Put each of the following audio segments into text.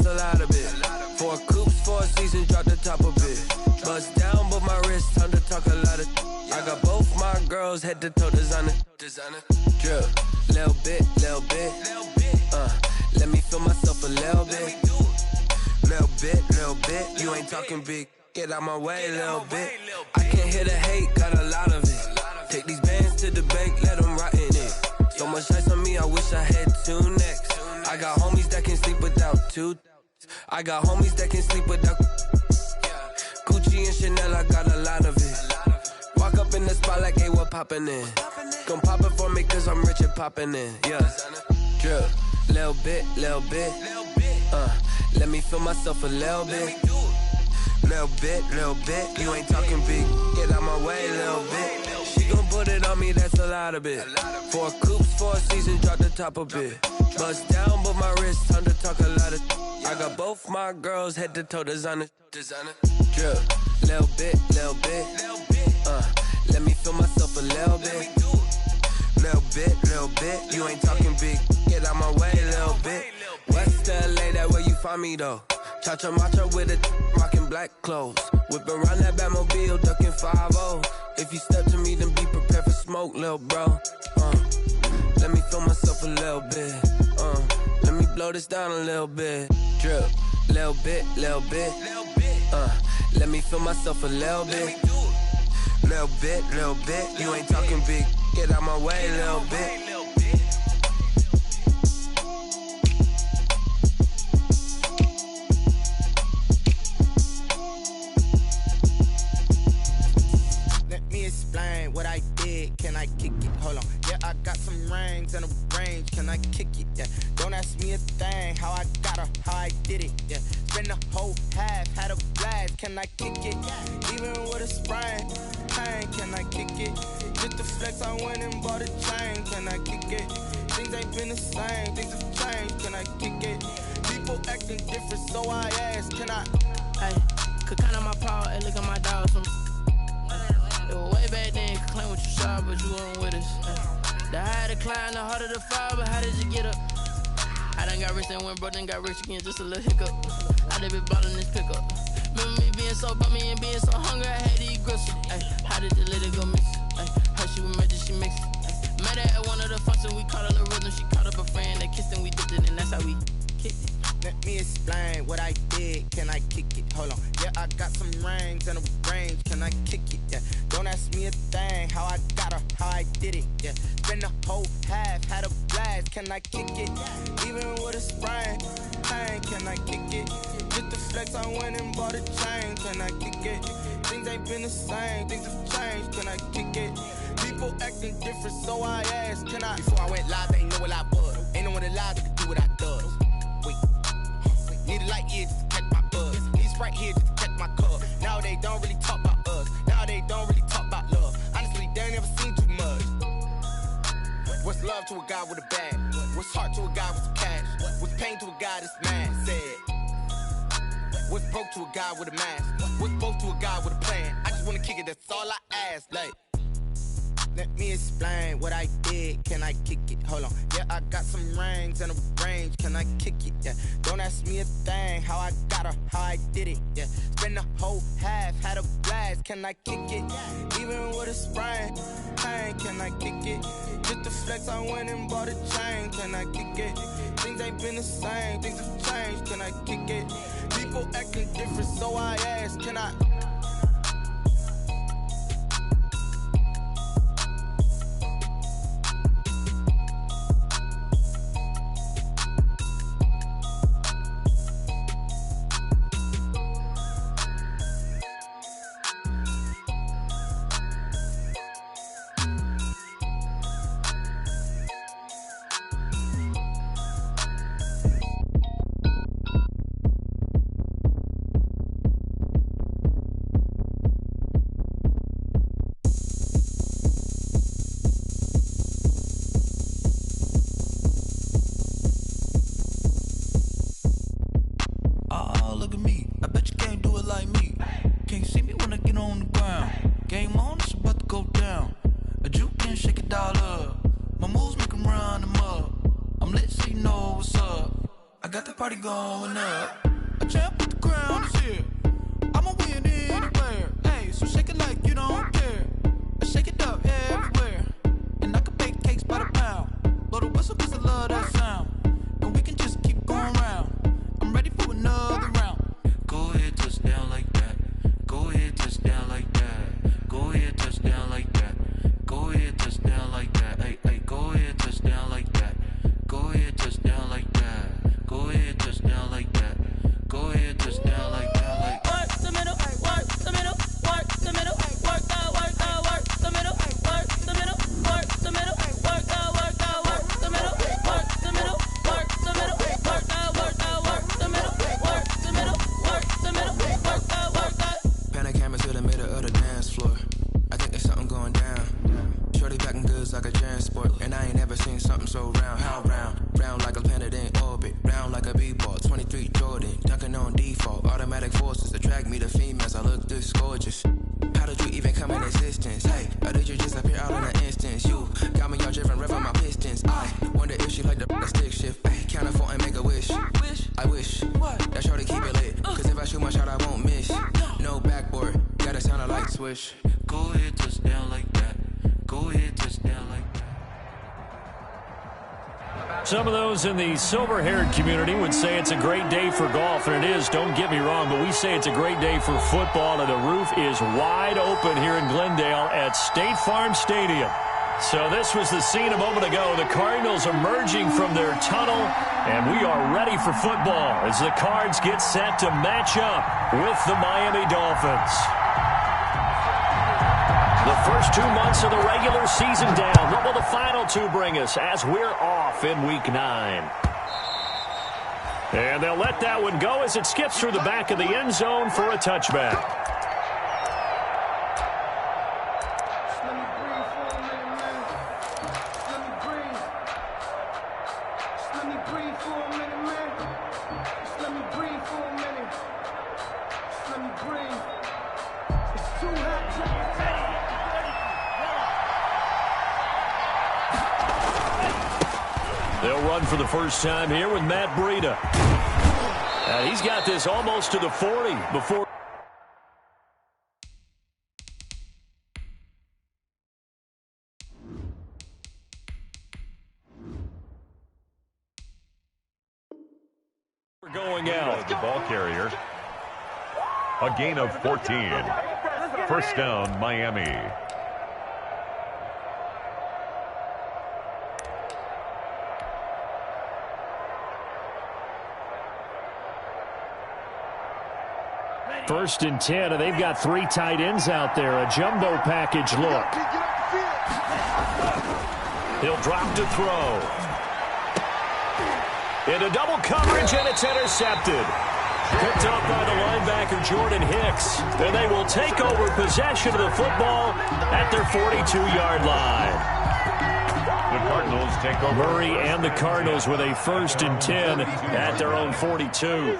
a lot of it. 4 coops, 4 seasons, drop the top of it. Bust down, but my wrist, time to talk a lot of. I got both my girls, head to toe designer. Drip, little bit. Let me feel myself a little bit. Little bit. You ain't talking big. Get out my way, little bit. I can't hear the hate, got a lot of it. Take these bands to the bank, let them rot in it. So much ice on me, I wish I had 2 necks. I got homies that can sleep without 2. I got homies that can sleep without Gucci and Chanel, I got a lot of it. Walk up in the spot like, hey, what poppin' in? Gon' pop it for me cause I'm rich and poppin' in, yeah. Drip, little bit. Let me feel myself a little bit. Little bit. You ain't talking big. Get out my way, little bit. She gon' put it on me, that's a lot of it. 4 coops, 4 seasons, drop the top of it. Bust down, but my wrist, time to talk a lot of. I got both my girls, head to toe designer. Drip, little bit. Let me feel myself a little bit. Little bit. You ain't talking big. Get out my way, little bit. West LA, that where you find me though. Cha-cha matcha with it, rockin' black clothes. Whip around that Batmobile, duckin' 5-0. If you step to me, then be prepared for smoke, lil' bro. Let me feel myself a little bit. Let me blow this down a little bit. Drip, little bit. Let me feel myself a little bit. Little bit. You ain't talking big. Get out my way, little bit. Explain what I did, can I kick it? Hold on, yeah, I got some rings and a range, can I kick it? Yeah, don't ask me a thing, how I got her, how I did it, yeah. Spend the whole half, had a blast, can I kick it? Even with a sprain, pain, can I kick it? Just the flex, I went and bought a chain, can I kick it? Things ain't been the same, things have changed, can I kick it? People acting different, so I ask, can I? Hey, could count on my power, and look at my dogs. Way back then, you could claim what you saw, but you weren't with us. The higher the climb, the harder the fall, but how did you get up? I done got rich and went broke, then got rich again, just a little hiccup. I done been ballin' this pickup. Remember me being so bummy and being so hungry, I had to eat gristle. How did the lady go miss? How she was made, she mixed it. Met her at one of the functions, we caught a little rhythm. She caught up a friend, they kissed and we dipped it, and that's how we kicked it. Let me explain what I did, can I kick it? Hold on, yeah, I got some rings and a range, can I kick it? Yeah, don't ask me a thing, how I got her, how I did it? Yeah, spend the whole half, had a blast, can I kick it? Even with a sprain, pain, can I kick it? Just the flex, I went and bought a chain, can I kick it? Things ain't been the same, things have changed, can I kick it? People acting different, so I asked, can I? Before I went live, they ain't know what I was. Ain't no one alive that could do what I does. Wait. Need a light year just to catch my buzz. Need Sprite here just to catch my cup. Now they don't really talk about us. Now they don't really talk about love. Honestly, they ain't never seen too much. What's love to a guy with a bag? What's heart to a guy with some cash? What's pain to a guy that's mad? Said. What's broke to a guy with a mask? What's both to a guy with a plan? I just wanna kick it, that's all I ask. Like, let me explain what I did, can I kick it? Hold on, yeah, I got some rings and a range, can I kick it? Yeah, don't ask me a thing, how I got her, how I did it? Yeah, spend the whole half, had a blast, can I kick it? Even with a sprain, pain, can I kick it? Just the flex, I went and bought a chain, can I kick it? Things ain't been the same, things have changed, can I kick it? People acting different, so I ask, can I? party going up. A champ with the crown is here. I'ma win anywhere. Hey, so shake it like you don't care. I shake it up everywhere. And I can bake cakes by the pound. Blow the whistle cause I love that sound. And we can just keep going round. I'm ready for another round. Go ahead, touch down like that. Go ahead, touch down like that. Go ahead, touch down like that. Go ahead, touch down like that. Hey, hey, go ahead, touch down like that. Go ahead, touch down like that. Go ahead, touch down like that. Go ahead, touch down like that. Like work the middle, work the middle, work the middle, work the middle, work the middle, work the middle, work the middle, work the middle, work the middle, work the middle, work the middle, work the middle, work the middle, work the. Pan the camera to the middle of the dance floor. I think there's something going down. Shorty packing goods like a transport, and I ain't never seen something so round. How round? Round like a planet in orbit, round like a b-ball. 23 Jordan, dunking on default. Automatic forces attract me to females. I look this gorgeous. How did you even come in existence? Hey, or did you just appear out in an instance? You got me all driven, revving my pistons. I wonder if she like the stick shift. Ay, count a four and make a wish. I wish that shorty keep it lit. Cause if I shoot my shot, I won't miss. No backboard, gotta sound a light switch. go ahead, touch down like that. Go ahead, touch down like that. Some of those in the silver-haired community would say it's a great day for golf, and it is, don't get me wrong, but we say it's a great day for football, and the roof is wide open here in Glendale at State Farm Stadium. So this was the scene a moment ago. The Cardinals emerging from their tunnel, and we are ready for football as the Cards get set to match up with the Miami Dolphins. The first 2 months of the regular season down. What will the final two bring us as we're off in Week 9? And they'll let that one go as it skips through the back of the end zone for a touchback. They'll run for the first time here with Matt Breida. And he's got this almost to the 40 before. We're going out. The ball carrier. A gain of 14. First down, Miami. First and 10, and they've got three tight ends out there. A jumbo package look. He'll drop to throw. Into double coverage, and it's intercepted. Picked up by the linebacker, Jordan Hicks. And they will take over possession of the football at their 42-yard line. The Cardinals take over. Murray and the Cardinals with a first and 10 at their own 42.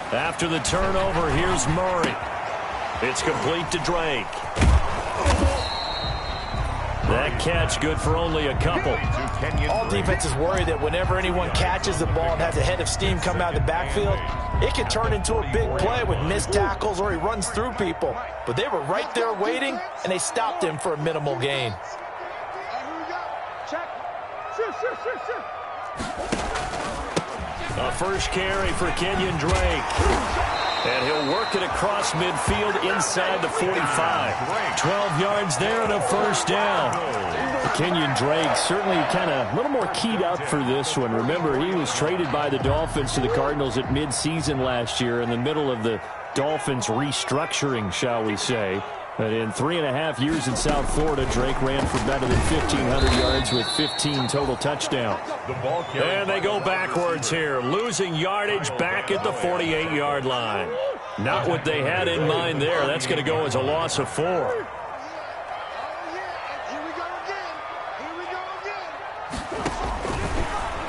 After the turnover, here's Murray. It's complete to Drake. That catch good for only a couple. All defenses worry that whenever anyone catches the ball and has a head of steam come out of the backfield, it can turn into a big play with missed tackles or he runs through people. But they were right there waiting, and they stopped him for a minimal gain. A first carry for Kenyon Drake. And he'll work it across midfield inside the 45. 12 yards there and a first down. Kenyon Drake certainly kind of a little more keyed up for this one. Remember, he was traded by the Dolphins to the Cardinals at midseason last year in the middle of the Dolphins restructuring, shall we say. But in 3.5 years in South Florida, Drake ran for better than 1,500 yards with 15 total touchdowns. And they go backwards here, losing yardage back at the 48-yard line. Not what they had in mind there. That's going to go as a loss of 4.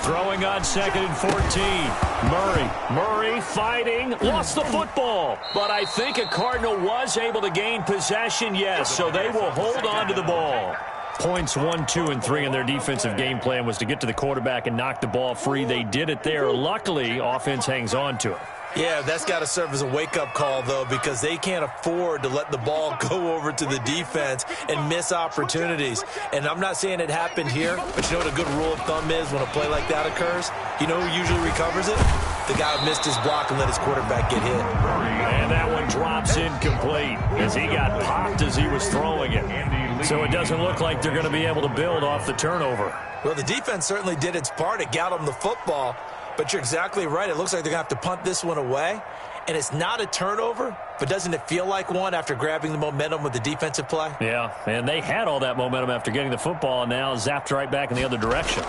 Throwing on 2nd and 14. Murray fighting. Lost the football. But I think a Cardinal was able to gain possession, yes. So they will hold on to the ball. Points 1, 2, and 3 in their defensive game plan was to get to the quarterback and knock the ball free. They did it there. Luckily, offense hangs on to it. Yeah, that's got to serve as a wake-up call, though, because they can't afford to let the ball go over to the defense and miss opportunities. And I'm not saying it happened here, but you know what a good rule of thumb is when a play like that occurs? You know who usually recovers it? The guy who missed his block and let his quarterback get hit. And that one drops incomplete as he got popped as he was throwing it. So it doesn't look like they're going to be able to build off the turnover. Well, the defense certainly did its part. It got them the football. But you're exactly right. It looks like they're going to have to punt this one away. And it's not a turnover, but doesn't it feel like one after grabbing the momentum with the defensive play? Yeah, and they had all that momentum after getting the football, and now zapped right back in the other direction.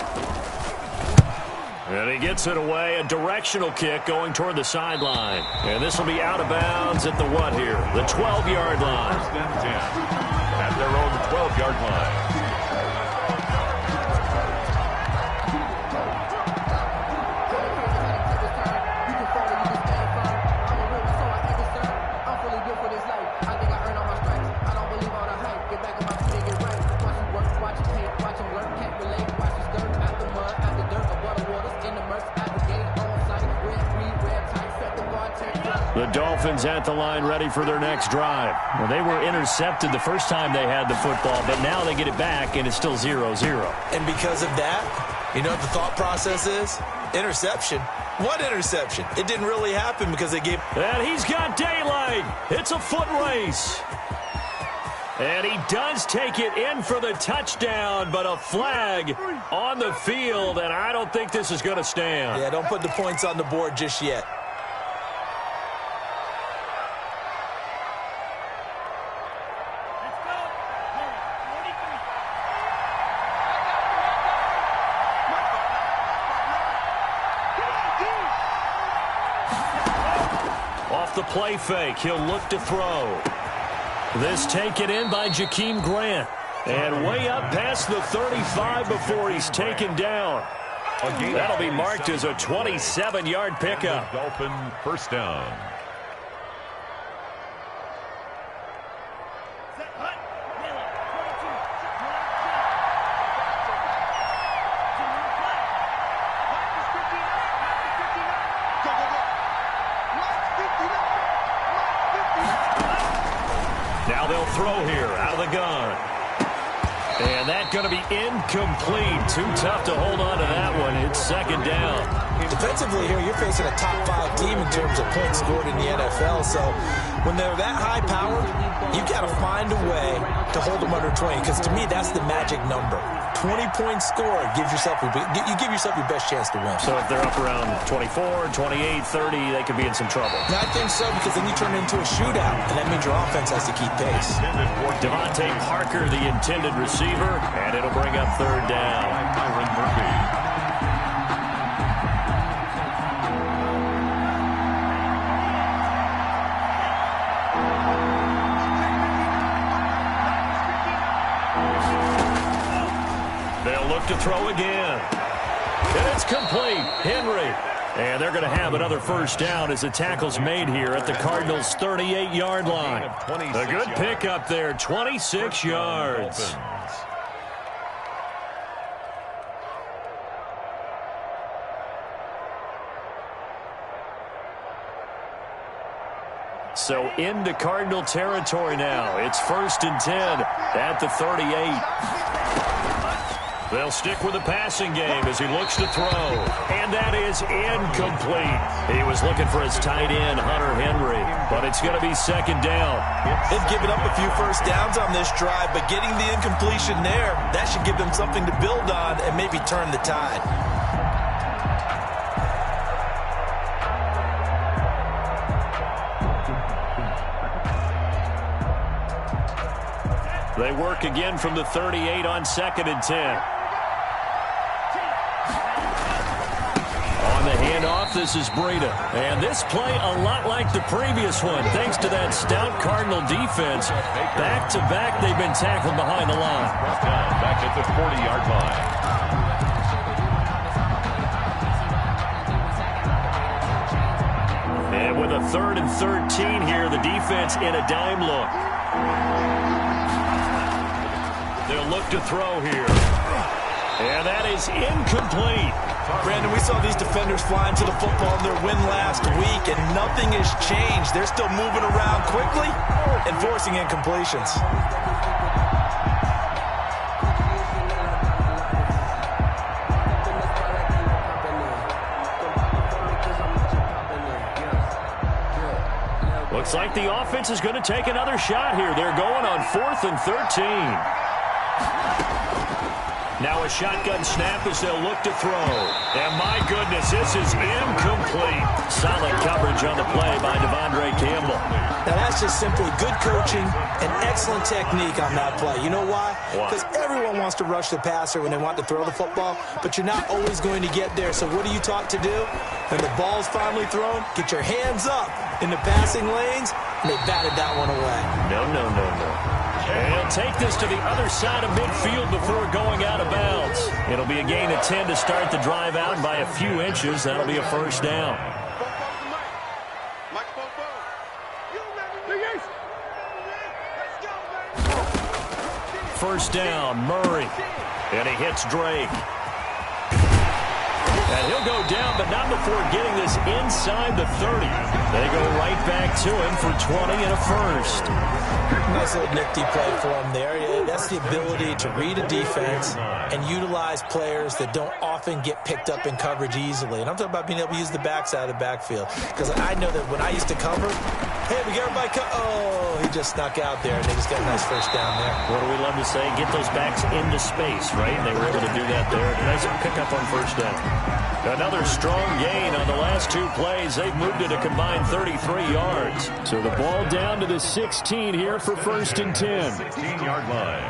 And he gets it away, a directional kick going toward the sideline. And this will be out of bounds at the what here? The 12-yard line. First and 10 at their own 12-yard line. The Dolphins at the line ready for their next drive. Well, they were intercepted the first time they had the football, but now they get it back, and it's still 0-0. And because of that, you know what the thought process is? Interception. What interception? It didn't really happen because they gave... And he's got daylight. It's a foot race. And he does take it in for the touchdown, but a flag on the field, and I don't think this is going to stand. Yeah, don't put the points on the board just yet. Off the play fake, he'll look to throw. This taken in by Jakeem Grant. And way up past the 35 before he's taken down. That'll be marked as a 27-yard pickup. Dolphin first down. Now they'll throw here out of the gun. And that's going to be incomplete. Too tough to hold on to that one. It's second down. Defensively here, you're facing a top-5 team in terms of points scored in the NFL. So when they're that high-powered, you got to find a way to hold them under 20. Because to me, that's the magic number. 20 points scored gives yourself you give yourself your best chance to win. So if they're up around 24, 28, 30, they could be in some trouble. I think so, because then you turn it into a shootout, and that means your offense has to keep pace. Devontae Parker, the intended receiver, and it'll bring up third down. Byron Murphy. They'll look to throw again. And it's complete. Henry. And they're going to have another first down as the tackle's made here at the Cardinals' 38-yard line. A good pickup there, 26 yards. So into Cardinal territory now. It's first and 10 at the 38. They'll stick with the passing game as he looks to throw. And that is incomplete. He was looking for his tight end, Hunter Henry. But it's going to be second down. They've given up a few first downs on this drive, but getting the incompletion there, that should give them something to build on and maybe turn the tide. They work again from the 38 on second and 10. On the handoff, this is Breida. And this play a lot like the previous one, thanks to that stout Cardinal defense. Back-to-back, they've been tackled behind the line. Back at the 40-yard line. 3rd and 13 here. The defense in a dime look. They'll look to throw here. And that is incomplete. Brandon, we saw these defenders fly into the football in their win last week, and nothing has changed. They're still moving around quickly and forcing incompletions. Looks like the offense is going to take another shot here. They're going on 4th and 13. Now a shotgun snap as they'll look to throw. And my goodness, this is incomplete. Solid coverage on the play by Devondre Campbell. Now that's just simply good coaching and excellent technique on that play. You know why? Because everyone wants to rush the passer when they want to throw the football, but you're not always going to get there. So what are you taught to do? When the ball's finally thrown, get your hands up in the passing lanes, and they batted that one away. No. And he'll take this to the other side of midfield before going out of bounds. It'll be a gain of 10 to start the drive out by a few inches. That'll be a first down. First down, Murray. And he hits Drake. And he'll go down, but not before getting this inside the 30. They go right back to him for 20 and a first. Nice little nifty play for him there. That's the ability to read a defense and utilize players that don't often get picked up in coverage easily. And I'm talking about being able to use the backside of the backfield. Because I know that when I used to cover, hey, we got everybody he just snuck out there, and they just got a nice first down there. What do we love to say? Get those backs into space, right? And they were able to do that there. Nice pickup on first down. Another strong gain on the last two plays. They've moved it a combined 33 yards. So the ball down to the 16 here for 1st and 10. 16-yard line.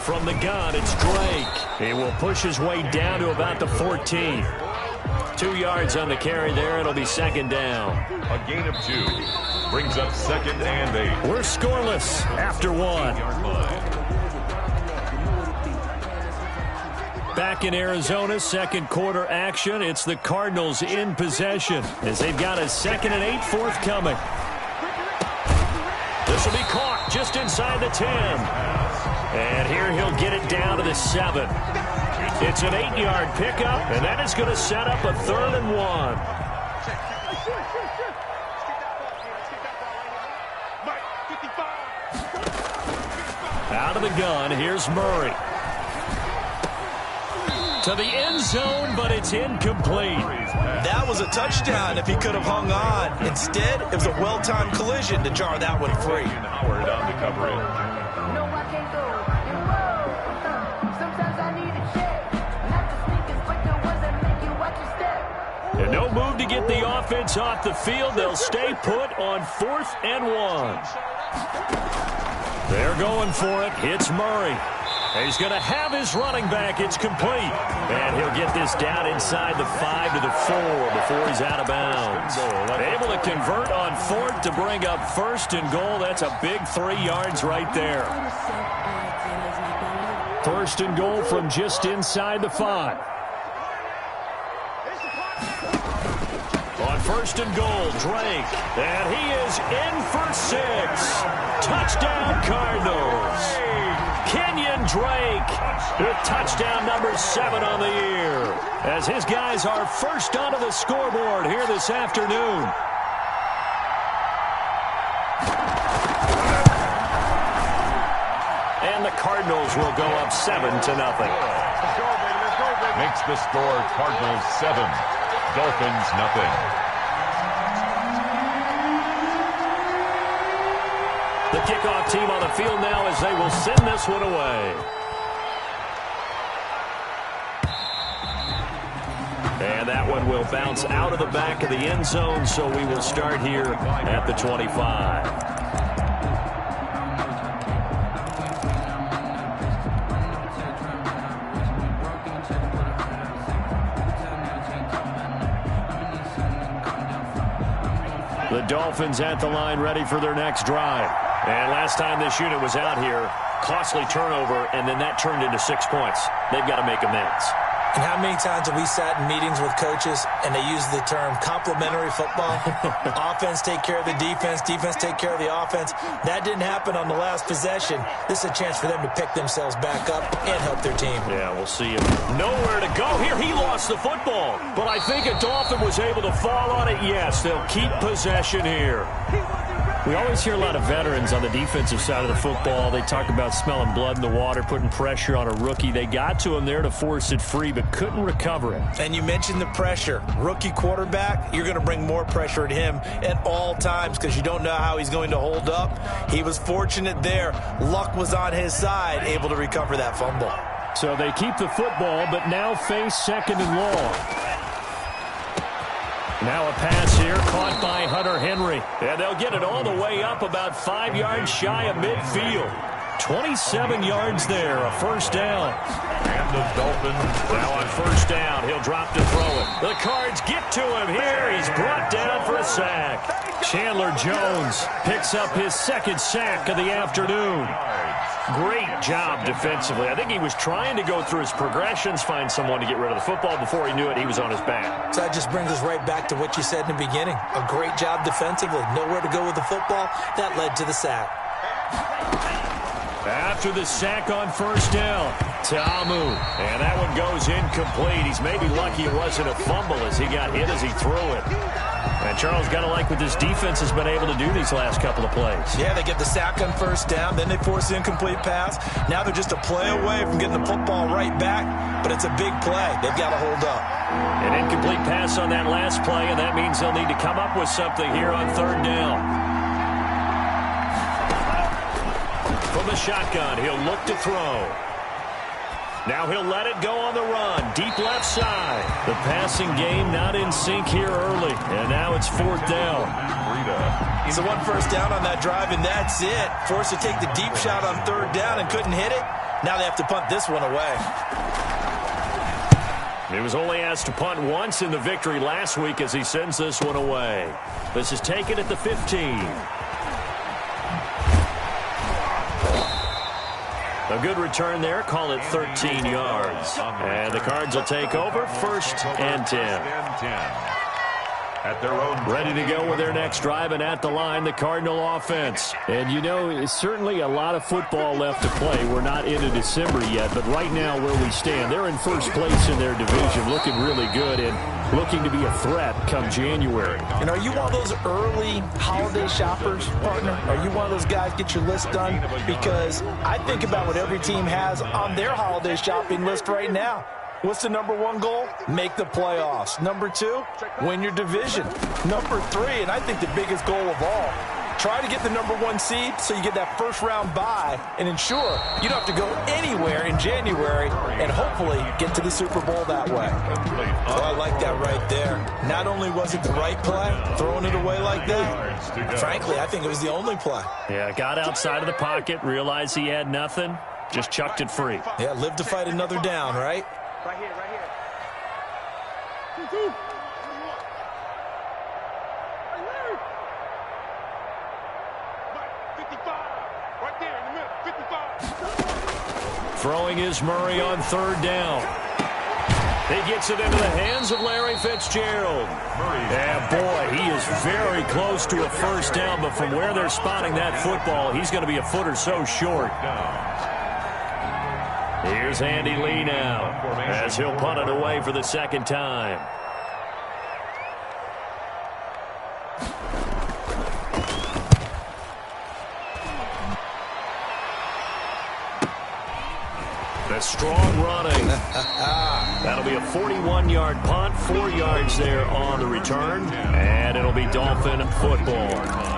From the gun, it's Drake. He will push his way down to about the 14. 2 yards on the carry there. It'll be 2nd down. A gain of 2. Brings up 2nd and 8. We're scoreless after 1. Back in Arizona, second quarter action. It's the Cardinals in possession as they've got a 2nd and 8 forthcoming. This will be caught just inside the 10. And here he'll get it down to the 7. It's an 8-yard pickup, and that is going to set up a 3rd and 1. Out of the gun, here's Murray. To the end zone, but it's incomplete. That was a touchdown if he could have hung on. Instead, it was a well-timed collision to jar that one free. Howard on the coverage. And no move to get the offense off the field. They'll stay put on 4th and 1. They're going for it. It's Murray. He's going to have his running back. It's complete. And he'll get this down inside the 5 to the 4 before he's out of bounds. Able to convert on 4th to bring up 1st and goal. That's a big 3 yards right there. 1st and goal from just inside the 5. On 1st and goal, Drake. And he is in for 6. Touchdown, Cardinals. Kenyon Drake with touchdown number 7 on the year as his guys are first onto the scoreboard here this afternoon. And the Cardinals will go up 7-0. Makes the score Cardinals 7, Dolphins nothing. The kickoff team on the field now as they will send this one away. And that one will bounce out of the back of the end zone, so we will start here at the 25. The Dolphins at the line ready for their next drive. And last time this unit was out here, costly turnover, and then that turned into 6 points. They've got to make amends. And how many times have we sat in meetings with coaches and they use the term complementary football? Offense take care of the defense, defense take care of the offense. That didn't happen on the last possession. This is a chance for them to pick themselves back up and help their team. Yeah, we'll see him. Nowhere to go here. He lost the football. But I think a Dolphin was able to fall on it. Yes, they'll keep possession here. We always hear a lot of veterans on the defensive side of the football. They talk about smelling blood in the water, putting pressure on a rookie. They got to him there to force it free, but couldn't recover it. And you mentioned the pressure. Rookie quarterback, you're going to bring more pressure at him at all times because you don't know how he's going to hold up. He was fortunate there. Luck was on his side, able to recover that fumble. So they keep the football, but now face second and long. Now a pass here, caught by Hunter Henry. And they'll get it all the way up about 5 yards shy of midfield. 27 yards there, a first down. And the Dolphins now on first down, he'll drop to throw it. The Cards get to him here. He's brought down for a sack. Chandler Jones picks up his second sack of the afternoon. Great job defensively. I think he was trying to go through his progressions, find someone to get rid of the football. Before he knew it, he was on his back. So that just brings us right back to what you said in the beginning. A great job defensively. Nowhere to go with the football. That led to the sack. After the sack on first down, Tamu. And that one goes incomplete. He's maybe lucky it wasn't a fumble as he got hit as he threw it. And Charles got to like what this defense has been able to do these last couple of plays. Yeah, they get the sack on first down, then they force the incomplete pass. Now they're just a play away from getting the football right back, but it's a big play. They've got to hold up. An incomplete pass on that last play, and that means they'll need to come up with something here on third down. From the shotgun, he'll look to throw. Now he'll let it go on the run. Deep left side. The passing game not in sync here early. And now it's fourth down. So one first down on that drive, and that's it. Forced to take the deep shot on third down and couldn't hit it. Now they have to punt this one away. He was only asked to punt once in the victory last week as he sends this one away. This is taken at the 15. A good return there. Call it 13 yards. And the Cards will take over first and 10. At their own ready to go with their next drive, and at the line, the Cardinal offense. And, you know, it's certainly a lot of football left to play. We're not into December yet, but right now where we stand, they're in first place in their division, looking really good and looking to be a threat come January. And are you one of those early holiday shoppers, partner? Are you one of those guys get your list done? Because I think about what every team has on their holiday shopping list right now. What's the number one goal? Make the playoffs. Number two, win your division. Number three, and I think the biggest goal of all, try to get the number one seed so you get that first round bye and ensure you don't have to go anywhere in January and hopefully get to the Super Bowl that way. Oh, I like that right there. Not only was it the right play, throwing it away like that, frankly, I think it was the only play. Yeah, got outside of the pocket, realized he had nothing, just chucked it free. Yeah, live to fight another down, right? Right here, right here. Throwing is Murray on third down. He gets it into the hands of Larry Fitzgerald. And boy, he is very close to a first down, but from where they're spotting that football, he's going to be a foot or so short. Here's Andy Lee now as he'll punt it away for the second time. The strong running. That'll be a 41-yard punt, 4 yards there on the return, and it'll be Dolphin football.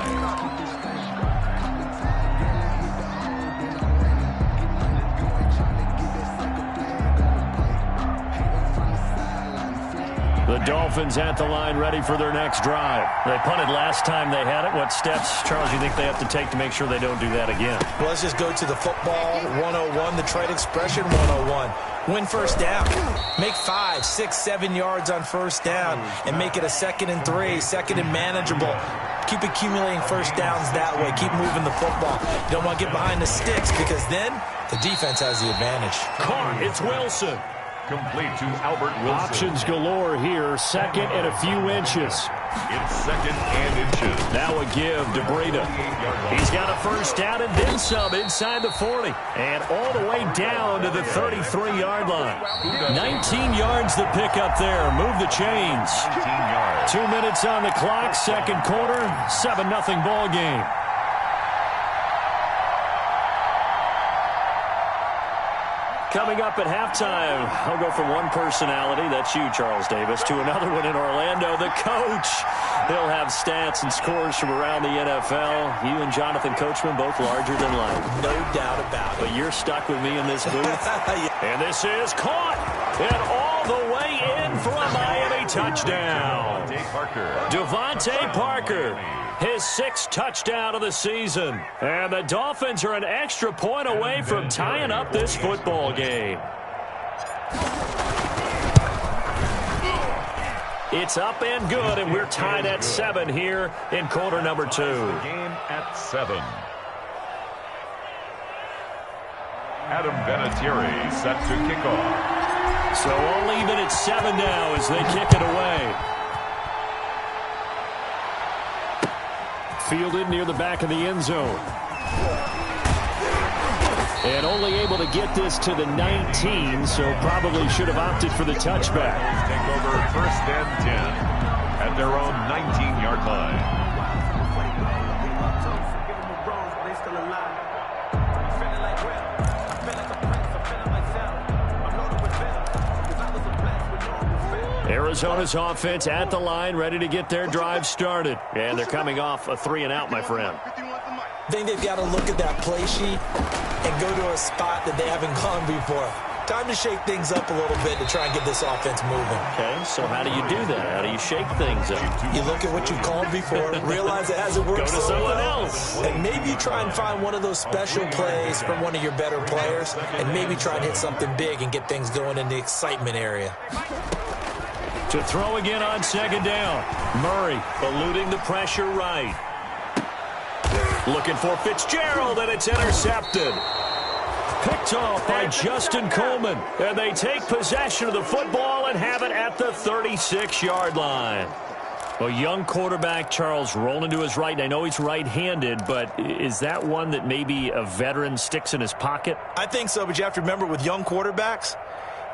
The Dolphins at the line ready for their next drive. They punted last time they had it. What steps, Charles, you think they have to take to make sure they don't do that again? Well, let's just go to the football 101, the trade expression 101. Win first down. Make 5, 6, 7 yards on first down and make it a 2nd and 3, 2nd and manageable. Keep accumulating first downs that way. Keep moving the football. You don't want to get behind the sticks because then the defense has the advantage. Caught. It's Wilson. Complete to Albert Wilson. Options galore here. Second and a few inches. It's second and inches. Now a give to Breida. He's got a first down and then some inside the 40. And all the way down to the 33-yard line. 19 yards to pick up there. Move the chains. 2 minutes on the clock. Second quarter. 7-0 ball game. Coming up at halftime, I'll go from one personality, that's you, Charles Davis, to another one in Orlando, the coach. He'll have stats and scores from around the NFL. You and Jonathan Coachman both larger than life. No doubt about it. But you're stuck with me in this booth. And this is caught. And all the way in for a Miami touchdown. Devontae Parker. His 6th touchdown of the season. And the Dolphins are an extra point away from tying up this football game. It's up and good, and we're tied at 7 here in quarter number 2. Game at 7. Adam Vinatieri set to kick off. So all even at 7 now as they kick it away. Fielded near the back of the end zone. And only able to get this to the 19, so probably should have opted for the touchback. Take over first and 10 at their own 19-yard line. Arizona's offense at the line, ready to get their drive started. And they're coming off a 3-and-out, my friend. I think they've got to look at that play sheet and go to a spot that they haven't gone before. Time to shake things up a little bit to try and get this offense moving. Okay, so how do you do that? How do you shake things up? You look at what you've called before, realize it hasn't worked so well, else. and maybe you try and find one of those special plays from one of your better players, and maybe try and hit something big and get things going in the excitement area. To throw again on second down. Murray eluding the pressure right. Looking for Fitzgerald, and it's intercepted. Picked off by Justin Coleman. And they take possession of the football and have it at the 36-yard line. A young quarterback, Charles, rolling to his right. I know he's right-handed, but is that one that maybe a veteran sticks in his pocket? I think so, but you have to remember with young quarterbacks,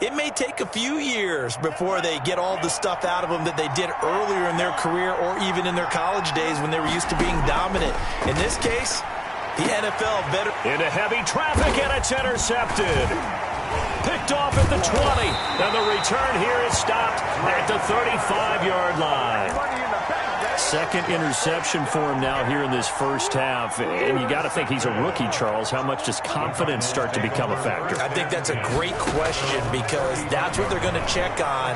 it may take a few years before they get all the stuff out of them that they did earlier in their career or even in their college days when they were used to being dominant. In this case, the NFL better. Into heavy traffic, and it's intercepted. Picked off at the 20, and the return here is stopped at the 35-yard line. Second interception for him now here in this first half. And you got to think he's a rookie, Charles. How much does confidence start to become a factor? I think that's a great question because that's what they're going to check on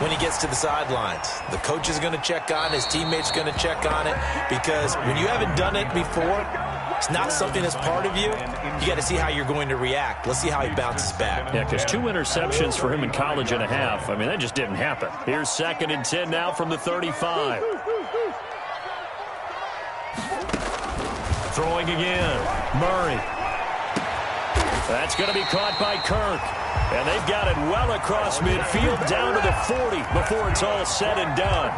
when he gets to the sidelines. The coach is going to check on, his teammates going to check on it, because when you haven't done it before, it's not something that's part of you. You got to see how you're going to react. Let's see how he bounces back. Yeah, because 2 interceptions for him in college and a half. I mean, that just didn't happen. Here's 2nd and 10 now from the 35. Throwing again. Murray. That's going to be caught by Kirk. And they've got it well across midfield down to the 40 before it's all said and done.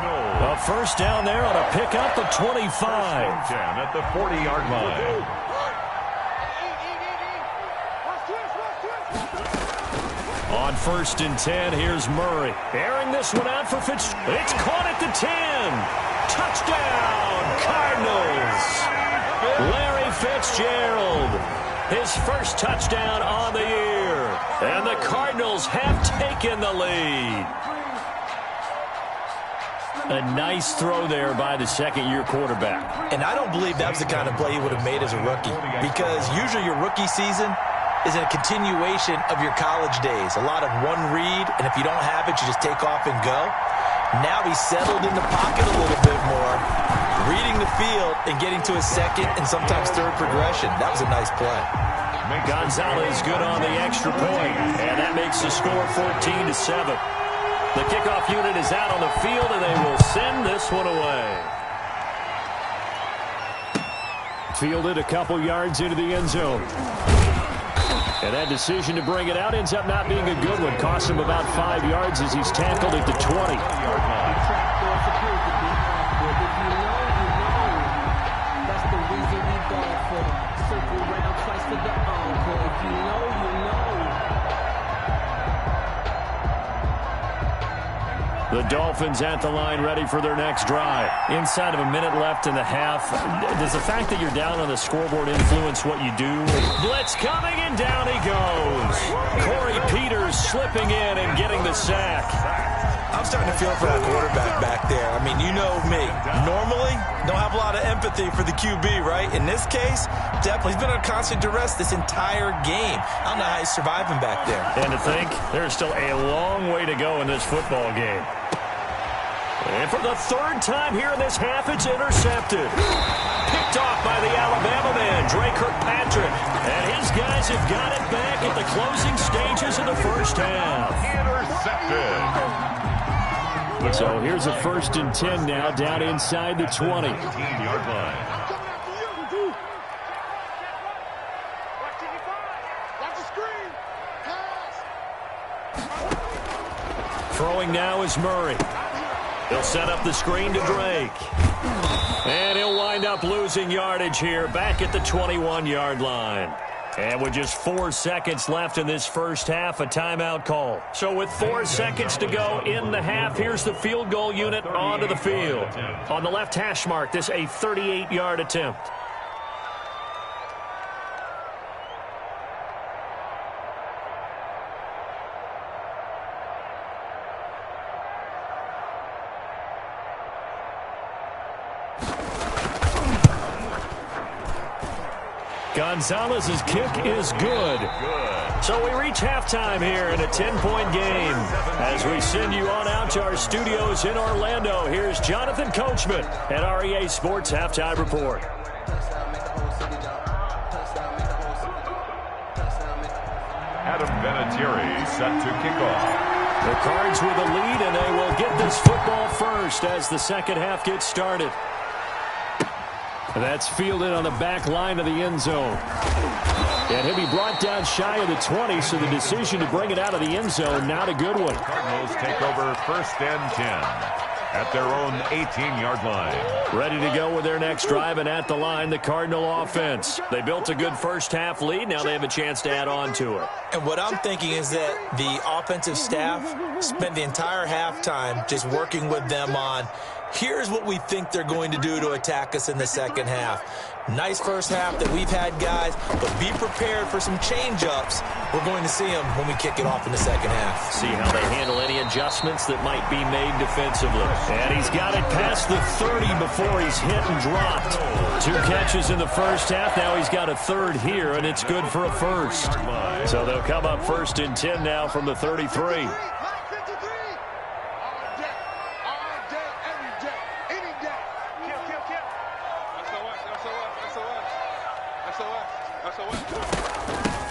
A first down there on a pickup of 25. 10 at the 40-yard line. On 1st and 10, here's Murray. Airing this one out for Fitz. It's caught at the 10. Touchdown, Cardinals. Larry Fitzgerald. His first touchdown on the year. And the Cardinals have taken the lead. A nice throw there by the second-year quarterback. And I don't believe that was the kind of play he would have made as a rookie, because usually your rookie season is a continuation of your college days. A lot of one read, and if you don't have it, you just take off and go. Now he's settled in the pocket a little bit more, reading the field and getting to his second and sometimes third progression. That was a nice play. Gonzalez good on the extra point, and that makes the score 14-7. The kickoff unit is out on the field, and they will send this one away. Fielded a couple yards into the end zone. And that decision to bring it out ends up not being a good one. Cost him about 5 yards as he's tackled at the 20. The Dolphins at the line ready for their next drive. Inside of a minute left in the half. Does the fact that you're down on the scoreboard influence what you do? Blitz coming, and down he goes. Corey Peters slipping in and getting the sack. I'm starting to feel for that quarterback back there. I mean, you know me. Normally, don't have a lot of empathy for the QB, right? In this case, definitely. He's been under constant duress this entire game. I don't know how he's surviving back there. And to think, there's still a long way to go in this football game. And for the third time here in this half, it's intercepted. Picked off by the Alabama man, Dre Kirkpatrick. And his guys have got it back at the closing stages of the first half. Intercepted. So here's a 1st and 10 now, down inside the 20. 18-yard line. Throwing now is Murray. He'll set up the screen to Drake. And he'll wind up losing yardage here, back at the 21-yard line. And with just 4 seconds left in this first half, a timeout call. So with 4 seconds to go in the half, here's the field goal unit onto the field. On the left hash mark, this a 38-yard attempt. Gonzalez's kick is good. So we reach halftime here in a 10-point game. As we send you on out to our studios in Orlando, here's Jonathan Coachman at REA Sports Halftime Report. Adam Vinatieri set to kick off. The Cards with a lead, and they will get this football first as the second half gets started. That's fielded on the back line of the end zone. And he'll be brought down shy of the 20, so the decision to bring it out of the end zone, not a good one. Cardinals take over 1st and 10 at their own 18-yard line. Ready to go with their next drive, and at the line, the Cardinal offense. They built a good first half lead. Now they have a chance to add on to it. And what I'm thinking is that the offensive staff spent the entire halftime just working with them on, here's what we think they're going to do to attack us in the second half. Nice first half that we've had, guys, but be prepared for some change-ups. We're going to see them when we kick it off in the second half. See how they handle any adjustments that might be made defensively. And he's got it past the 30 before he's hit and dropped. 2 catches in the first half. Now he's got a third here, and it's good for a first. So they'll come up 1st and 10 now from the 33.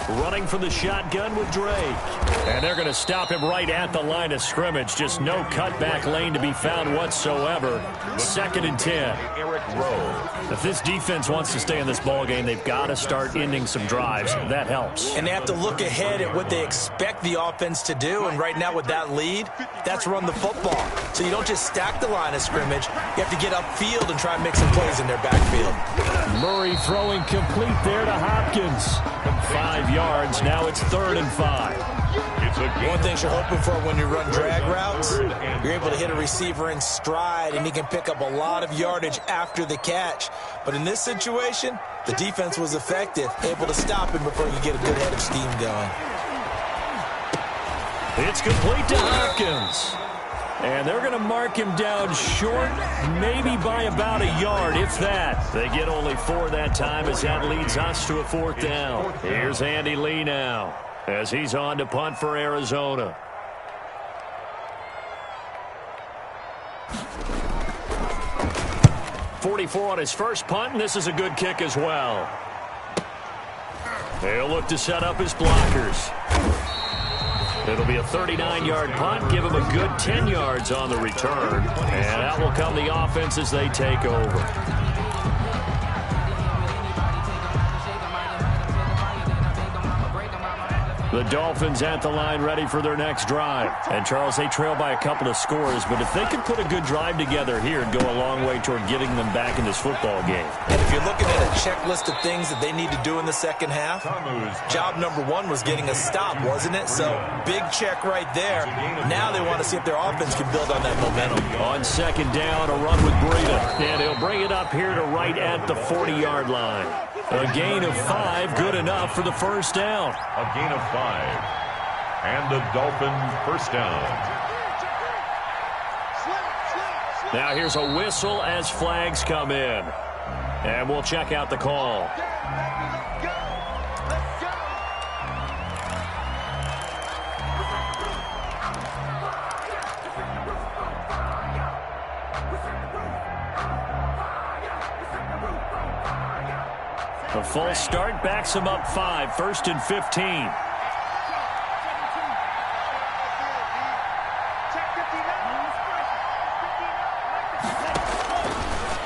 Running from the shotgun with Drake. And they're going to stop him right at the line of scrimmage. Just no cutback lane to be found whatsoever. 2nd and 10. If this defense wants to stay in this ballgame, they've got to start ending some drives. That helps. And they have to look ahead at what they expect the offense to do. And right now with that lead, that's run the football. So you don't just stack the line of scrimmage. You have to get upfield and try and make some plays in their backfield. Murray throwing complete there to Hopkins. 5 yards. Now it's 3rd and 5. One thing you're hoping for when you run drag routes, you're able to hit a receiver in stride, and he can pick up a lot of yardage after the catch. But in this situation, the defense was effective, able to stop him before you get a good head of steam going. It's complete to Hopkins. And they're going to mark him down short, maybe by about a yard, if that. They get only 4 that time as that leads us to a 4th down. Here's Andy Lee now as he's on to punt for Arizona. .44 on his first punt, and this is a good kick as well. They'll look to set up his blockers. It'll be a 39-yard punt, give him a good 10 yards on the return. And out will come the offense as they take over. The Dolphins at the line ready for their next drive. And, Charles, they trail by a couple of scores, but if they can put a good drive together here, it'd go a long way toward getting them back in this football game. And if you're looking at a checklist of things that they need to do in the second half, job number one was getting a stop, wasn't it? So, big check right there. Now they want to see if their offense can build on that momentum. On second down, a run with Breida. And he'll bring it up here to right at the 40-yard line. A gain of 5, good enough for the first down. A gain of 5. And the Dolphins first down. Now here's a whistle as flags come in. And we'll check out the call. A false start backs him up 5, 1st and 15.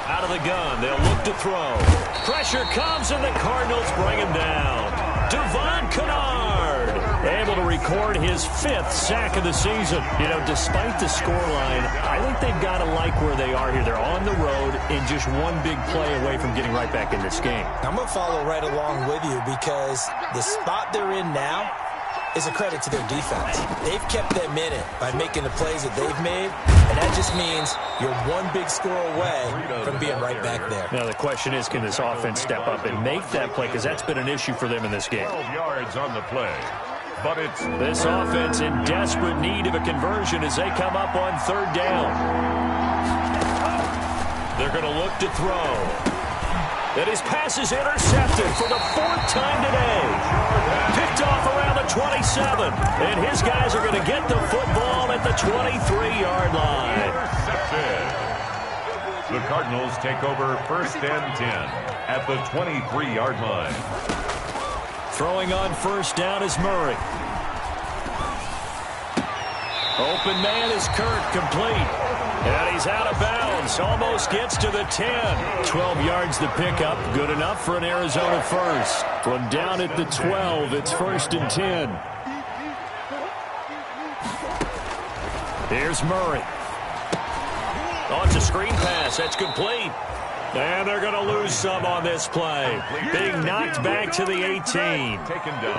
Out of the gun, they'll look to throw. Pressure comes and the Cardinals bring him down. Devon Kennard able to record his 5th sack of the season. You know, despite the scoreline, I think they've got to like where they are here. They're on the road and just one big play away from getting right back in this game. I'm going to follow right along with you because the spot they're in now is a credit to their defense. They've kept them in it by making the plays that they've made, and that just means you're one big score away from being right back there. Now the question is, can this offense step up and make that play? Because that's been an issue for them in this game. 12 yards on the play. But it's this offense in desperate need of a conversion as they come up on 3rd down. They're going to look to throw. And his pass is intercepted for the 4th time today. Picked off around the 27. And his guys are going to get the football at the 23-yard line. intercepted. The Cardinals take over 1st and 10 at the 23-yard line. Throwing on 1st down is Murray. Open man is Kirk, complete. And he's out of bounds. Almost gets to the 10. 12 yards the pickup. Good enough for an Arizona first. From down at the 12, it's 1st and 10. Here's Murray. Oh, it's a screen pass. That's complete. And they're going to lose some on this play. Being knocked back to the 18.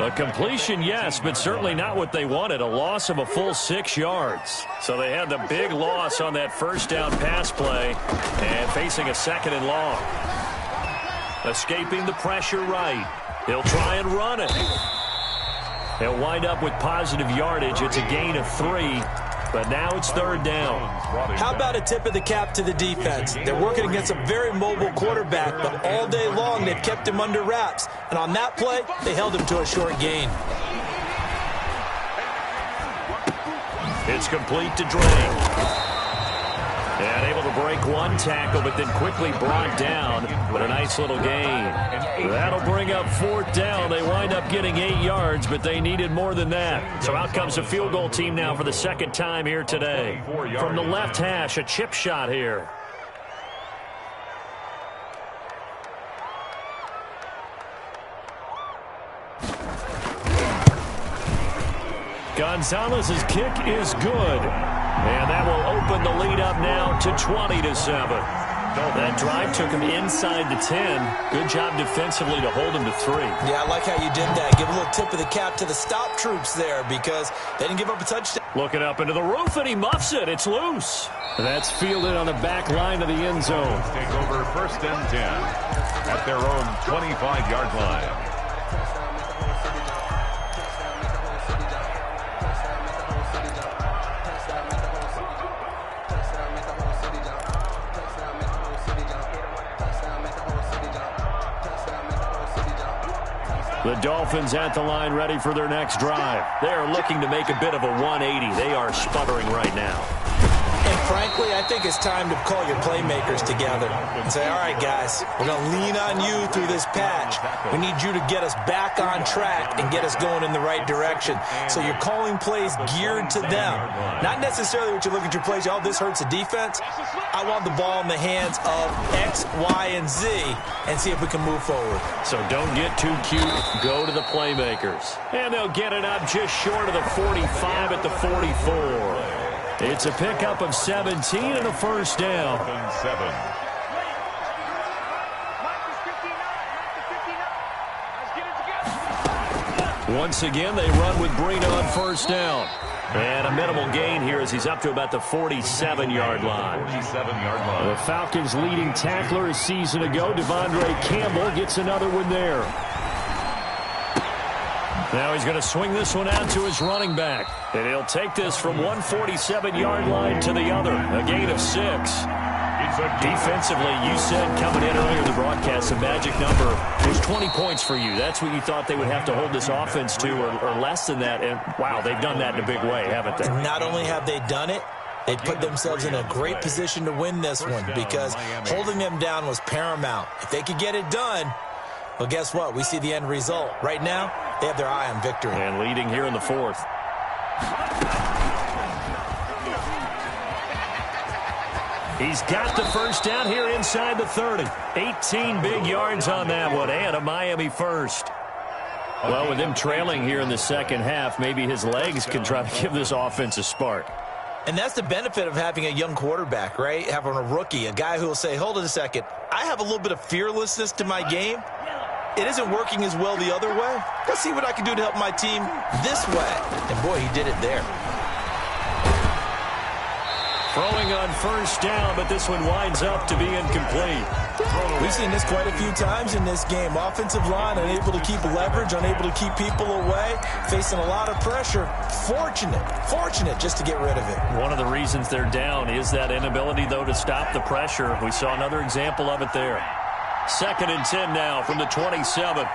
A completion, yes, but certainly not what they wanted. A loss of a full 6 yards. So they had the big loss on that 1st down pass play and facing a 2nd and long. Escaping the pressure right. He'll try and run it. He'll wind up with positive yardage. It's a gain of 3. But now it's 3rd down. How about a tip of the cap to the defense? They're working against a very mobile quarterback, but all day long they've kept him under wraps. And on that play, they held him to a short gain. It's complete to Drake. And able to break one tackle, but then quickly brought down. But a nice little gain. That'll bring up 4th down. They wind up getting 8 yards, but they needed more than that. So out comes a field goal team now for the 2nd time here today. From the left hash, a chip shot here. Gonzalez's kick is good. And that will open the lead up now to 20-7. That drive took him inside the 10. Good job defensively to hold him to 3. Yeah, I like how you did that. Give a little tip of the cap to the stop troops there because they didn't give up a touchdown. Looking up into the roof, and he muffs it. It's loose. That's fielded on the back line of the end zone. Take over 1st and 10 at their own 25-yard line. The Dolphins at the line ready for their next drive. They are looking to make a bit of a 180. They are sputtering right now. And frankly, I think it's time to call your playmakers together and say, all right, guys, we're going to lean on you through this patch. We need you to get us back on track and get us going in the right direction. So you're calling plays geared to them. Not necessarily what you look at your plays, oh, this hurts the defense. I want the ball in the hands of X, Y, and Z and see if we can move forward. So don't get too cute. Go to the playmakers. And they'll get it up just short of the 45 at the 44. It's a pickup of 17 and a first down. Once again, they run with Breida on first down. And a minimal gain here as he's up to about the 47-yard line. The Falcons' leading tackler a season ago, Devondre Campbell, gets another one there. Now he's going to swing this one out to his running back. And he'll take this from one 47-yard line to the other. A gain of 6. Defensively, you said coming in earlier in the broadcast, the magic number was 20 points for you. That's what you thought they would have to hold this offense to, or less than that. And, wow, they've done that in a big way, haven't they? Not only have they done it, they put themselves in a great position to win this one because holding them down was paramount. If they could get it done, well, guess what? We see the end result. Right now, they have their eye on victory. And leading here in the fourth. He's got the first down here inside the 30. 18 big yards on that one, and a Miami first. Well, with him trailing here in the second half, maybe his legs can try to give this offense a spark. And that's the benefit of having a young quarterback, right? Having a rookie, a guy who will say, hold it a second, I have a little bit of fearlessness to my game. It isn't working as well the other way. Let's see what I can do to help my team this way. And, boy, he did it there. Throwing on first down, but this one winds up to be incomplete. We've seen this quite a few times in this game. Offensive line unable to keep leverage, unable to keep people away, facing a lot of pressure. Fortunate just to get rid of it. One of the reasons they're down is that inability, though, to stop the pressure. We saw another example of it there. 2nd and 10 now from the 27.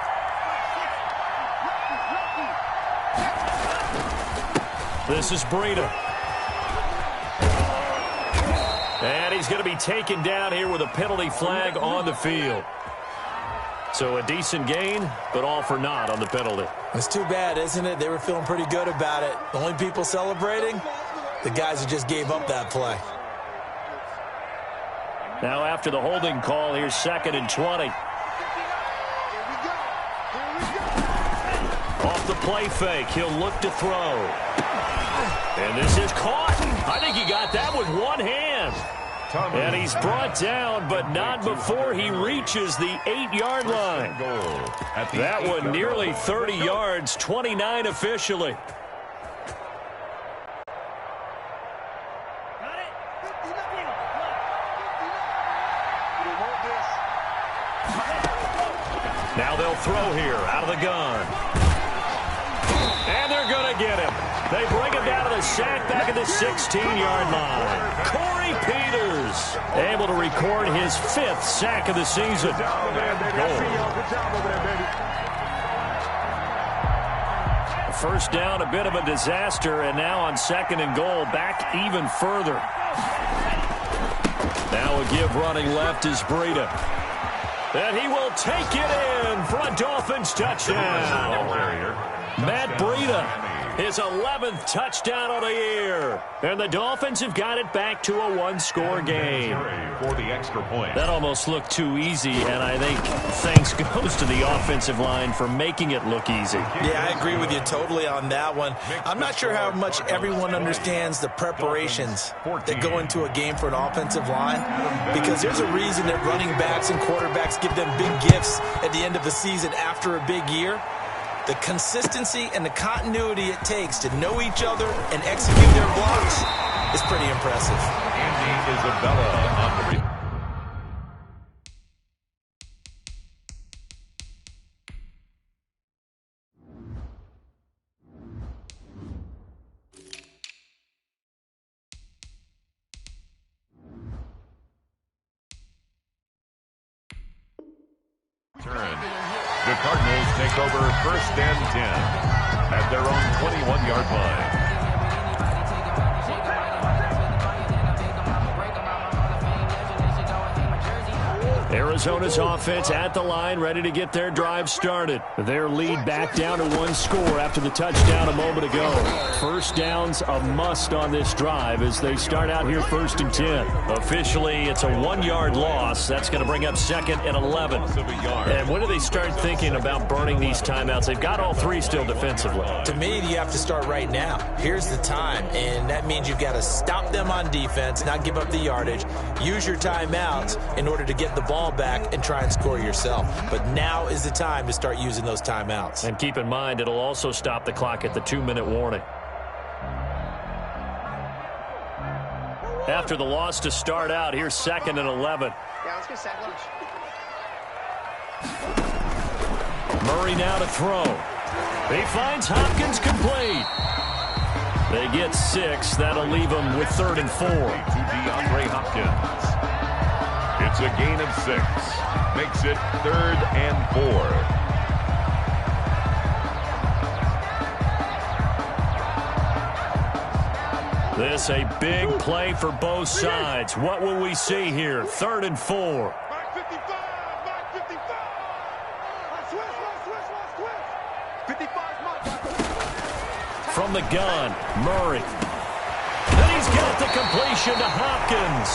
This is Breida. And he's going to be taken down here with a penalty flag on the field. So a decent gain, but all for naught on the penalty. It's too bad, isn't it? They were feeling pretty good about it. The only people celebrating, the guys who just gave up that play. Now after the holding call, here's 2nd and 20. Off the play fake, he'll look to throw. And this is caught. I think he got that with one hand. And he's brought down, but not before he reaches the 8-yard line. That one nearly 30 yards, 29 officially. Now they'll throw here out of the gun. And they're going to get him. They bring him down to the sack back at the 16-yard line. Corey Peters able to record his 5th sack of the season. First down, a bit of a disaster, and now on 2nd and goal, back even further. Now a give running left is Breida. And he will take it in for a Dolphins touchdown. Matt Breida. His 11th touchdown of the year. And the Dolphins have got it back to a one-score game. For the extra point. That almost looked too easy, and I think thanks goes to the offensive line for making it look easy. Yeah, I agree with you totally on that one. I'm not sure how much everyone understands the preparations that go into a game for an offensive line, because there's a reason that running backs and quarterbacks give them big gifts at the end of the season after a big year. The consistency and the continuity it takes to know each other and execute their blocks is pretty impressive. Andy Isabella on the turn. The Cardinals take over 1st and 10 at their own 21-yard line. Arizona's offense at the line, ready to get their drive started. Their lead back down to 1 score after the touchdown a moment ago. First down's a must on this drive as they start out here 1st and 10. Officially, it's a 1-yard loss. That's going to bring up 2nd and 11. And when do they start thinking about burning these timeouts? They've got all 3 still defensively. To me, you have to start right now. Here's the time, and that means you've got to stop them on defense, not give up the yardage, use your timeouts in order to get the ball back and try and score yourself. But now is the time to start using those timeouts. And keep in mind, it'll also stop the clock at the 2-minute warning. After the loss to start out, here's 2nd and 11. Yeah, let's get sack lunch. Murray now to throw. He finds Hopkins complete. They get 6. That'll leave them with 3rd and 4. To DeAndre Hopkins. It's a gain of 6. Makes it 3rd and 4. This a big play for both sides. What will we see here? 3rd and 4. From the gun, Murray. And he's got the completion to Hopkins.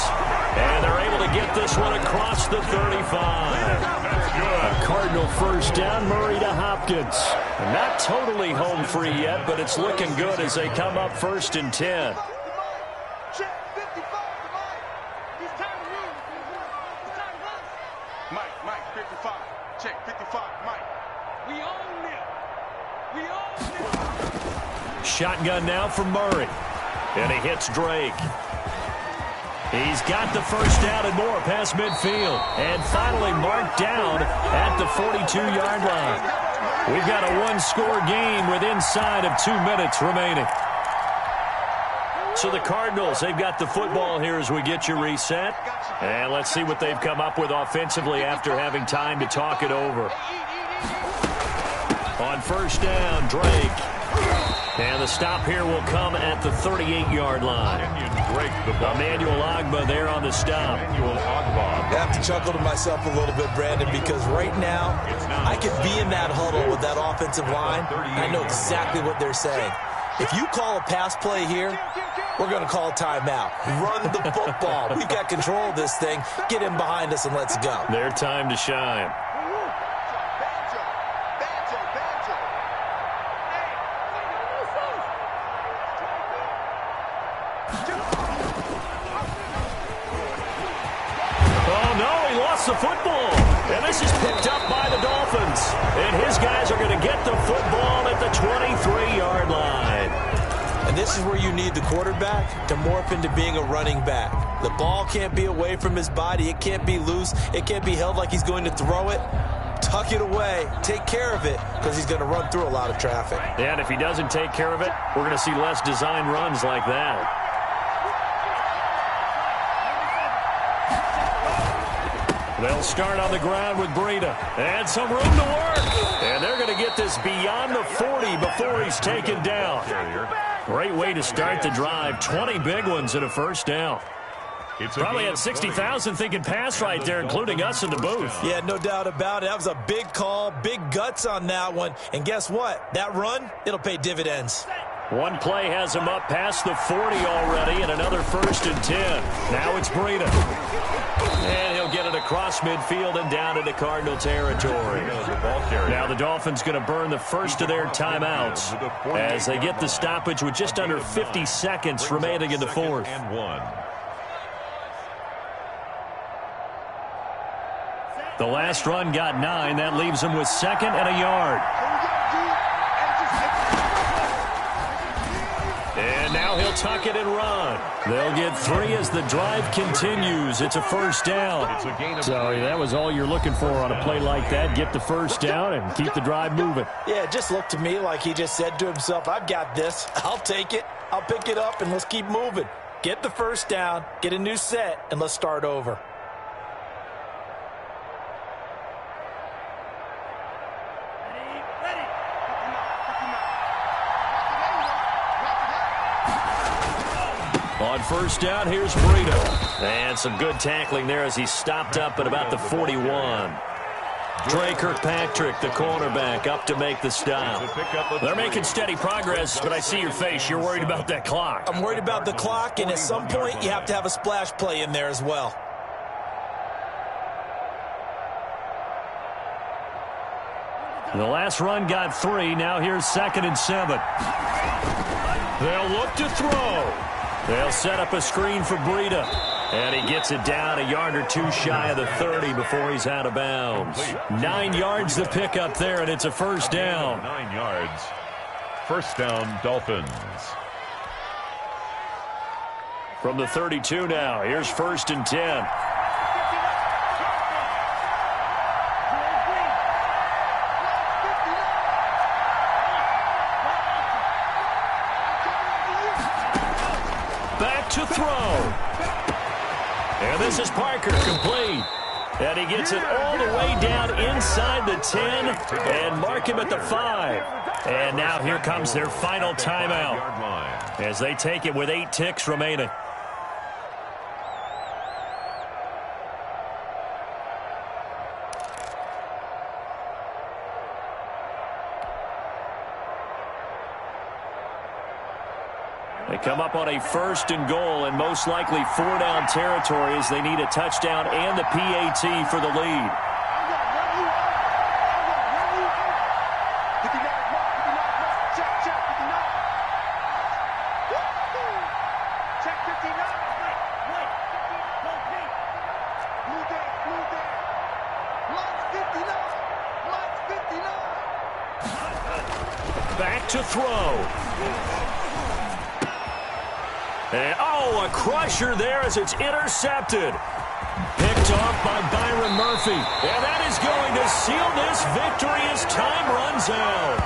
And they're able to get this one across the 35. That's good. A Cardinal first down, Murray to Hopkins. Not totally home free yet, but it's looking good as they come up 1st and 10. Mike, 55. Check, 55, Mike. We own it. We own it. Shotgun now for Murray. And he hits Drake. He's got the first down and more past midfield. And finally marked down at the 42-yard line. We've got a 1-score game with inside of 2 minutes remaining. So the Cardinals, they've got the football here as we get you reset. And let's see what they've come up with offensively after having time to talk it over. On first down, Drake. And the stop here will come at the 38-yard line. Emmanuel Ogbah there on the stop. I have to chuckle to myself a little bit, Brandon, because right now I could be in that huddle with that offensive line. I know exactly what they're saying. If you call a pass play here, we're going to call a timeout. Run the football. We've got control of this thing. Get in behind us and let's go. Their time to shine. The football, and this is picked up by the Dolphins, and his guys are going to get the football at the 23-yard line. And this is where you need the quarterback to morph into being a running back. The ball can't be away from his body. It can't be loose. It can't be held like he's going to throw it. Tuck it away. Take care of it, because he's going to run through a lot of traffic. And if he doesn't take care of it, we're going to see less design runs like that. They'll start on the ground with Breida. And some room to work. And they're going to get this beyond the 40 before he's taken down. Great way to start the drive. 20 big ones and a first down. Probably had 60,000 thinking pass right there, including us in the booth. Yeah, no doubt about it. That was a big call, big guts on that one. And guess what? That run, it'll pay dividends. One play has him up past the 40 already, and another 1st and 10. Now it's Breida. And he'll get it across midfield and down into Cardinal territory. Now the Dolphins going to burn the first of their timeouts as they get the stoppage with just under 50 seconds remaining in the fourth. The last run got 9. That leaves them with 2nd and a yard. And now he'll tuck it and run. They'll get 3 as the drive continues. It's a first down. So that was all you're looking for on a play like that. Get the first down and keep the drive moving. Yeah, it just looked to me like he just said to himself, I've got this. I'll take it. I'll pick it up, and let's keep moving. Get the first down, get a new set, and let's start over. On first down, here's Breida. And some good tackling there as he stopped up at about the 41. Dre Kirkpatrick, the cornerback, up to make the stop. They're making steady progress, but I see your face. You're worried about that clock. I'm worried about the clock, and at some point you have to have a splash play in there as well. The last run got 3. Now here's 2nd and 7. They'll look to throw. They'll set up a screen for Breida. And he gets it down a yard or two shy of the 30 before he's out of bounds. 9 yards to pick up there, and it's a first down. 9 yards. First down, Dolphins. From the 32 now, here's 1st and 10. Back to throw. And this is Parker, complete. And he gets it all the way down inside the 10 and mark him at the 5. And now here comes their final timeout as they take it with 8 ticks remaining. They come up on a 1st and goal and most likely 4-down territory as they need a touchdown and the PAT for the lead. Back to throw. And, a crusher there as it's intercepted. Picked off by Byron Murphy. And that is going to seal this victory as time runs out.